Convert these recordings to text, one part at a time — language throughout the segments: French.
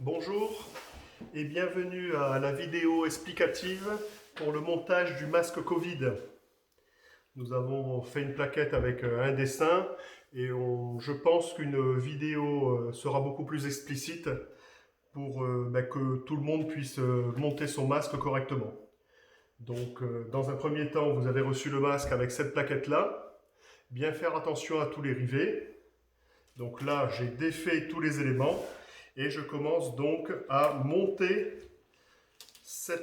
Bonjour et bienvenue à la vidéo explicative pour le montage du masque Covid. Nous avons fait une plaquette avec un dessin et je pense qu'une vidéo sera beaucoup plus explicite pour que tout le monde puisse monter son masque correctement. Donc dans un premier temps, vous avez reçu le masque avec cette plaquette-là. Bien faire attention à tous les rivets. Donc là, j'ai défait tous les éléments. Et je commence donc à monter ce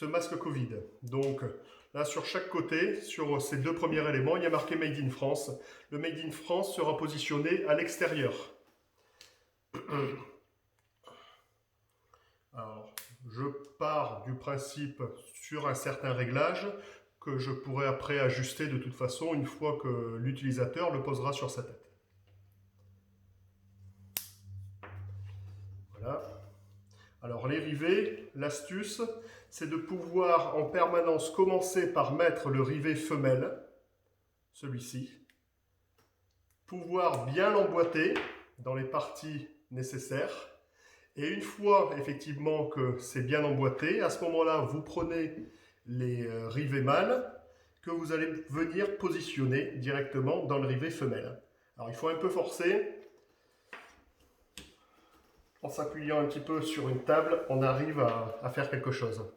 masque Covid. Donc là, sur chaque côté, sur ces deux premiers éléments, il y a marqué Made in France. Le Made in France sera positionné à l'extérieur. Alors, je pars du principe sur un certain réglage que je pourrai après ajuster de toute façon une fois que l'utilisateur le posera sur sa tête. Voilà. Alors les rivets, l'astuce, c'est de pouvoir en permanence commencer par mettre le rivet femelle, celui-ci, pouvoir bien l'emboîter dans les parties nécessaires, et une fois effectivement que c'est bien emboîté, à ce moment-là, vous prenez les rivets mâles que vous allez venir positionner directement dans le rivet femelle. Alors il faut un peu forcer. En s'appuyant un petit peu sur une table, on arrive à faire quelque chose.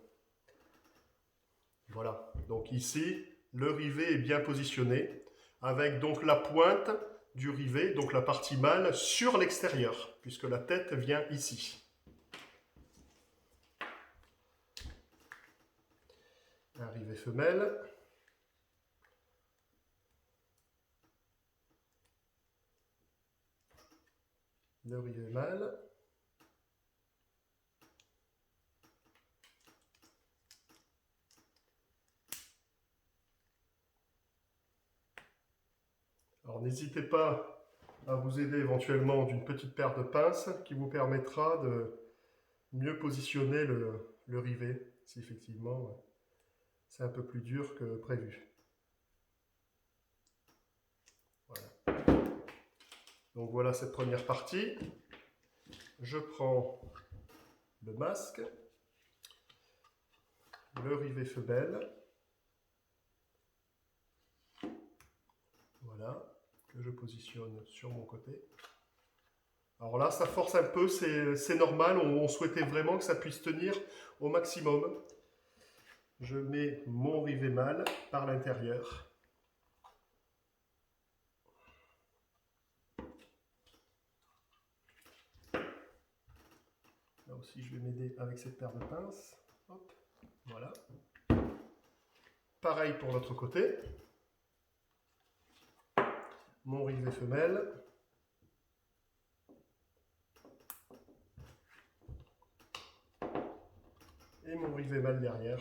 Voilà, donc ici, le rivet est bien positionné, avec donc la pointe du rivet, donc la partie mâle, sur l'extérieur, puisque la tête vient ici. Un rivet femelle. Le rivet mâle. Alors n'hésitez pas à vous aider éventuellement d'une petite paire de pinces qui vous permettra de mieux positionner le rivet, si effectivement c'est un peu plus dur que prévu. Voilà. Donc voilà cette première partie. Je prends le masque, le rivet femelle, voilà, que je positionne sur mon côté. Alors là, ça force un peu, c'est normal, on souhaitait vraiment que ça puisse tenir au maximum. Je mets mon rivet mâle par l'intérieur. Là aussi, je vais m'aider avec cette paire de pinces. Hop, voilà. Pareil pour l'autre côté. Mon rivet femelle. Et mon rivet mâle derrière.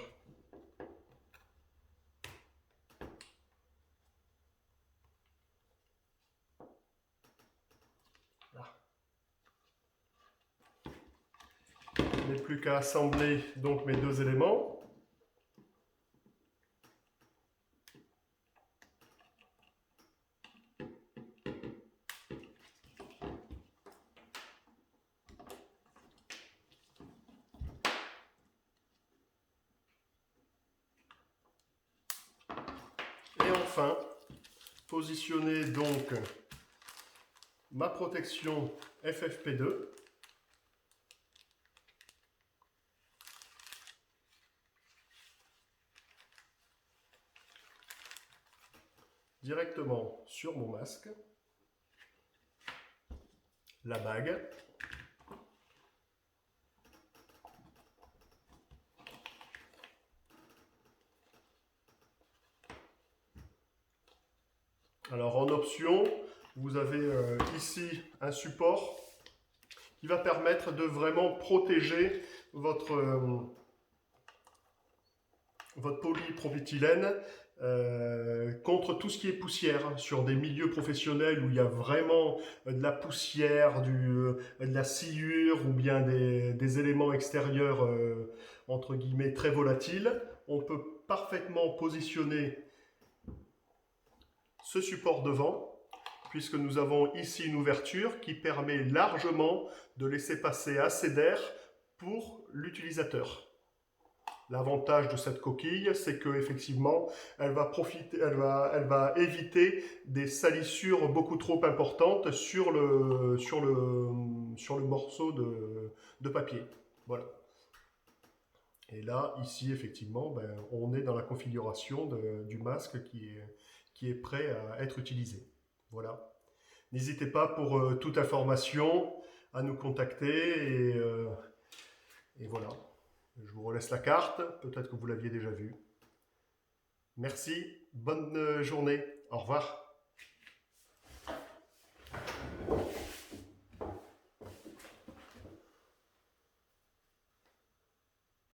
Là. Il n'est plus qu'à assembler donc mes deux éléments. Et enfin, positionner donc ma protection FFP2. Directement sur mon masque, la bague, alors en option, vous avez ici un support qui va permettre de vraiment protéger votre polypropylène contre tout ce qui est poussière sur des milieux professionnels où il y a vraiment de la poussière, de la sciure ou bien des éléments extérieurs entre guillemets très volatiles. On peut parfaitement positionner ce support devant, puisque nous avons ici une ouverture qui permet largement de laisser passer assez d'air pour l'utilisateur. L'avantage de cette coquille, c'est qu'effectivement, elle va éviter des salissures beaucoup trop importantes sur le morceau de papier. Voilà. Et là, ici, effectivement, on est dans la configuration du masque qui est prêt à être utilisé. Voilà. N'hésitez pas pour toute information à nous contacter et voilà. Je vous relaisse la carte, peut-être que vous l'aviez déjà vue. Merci, bonne journée, au revoir.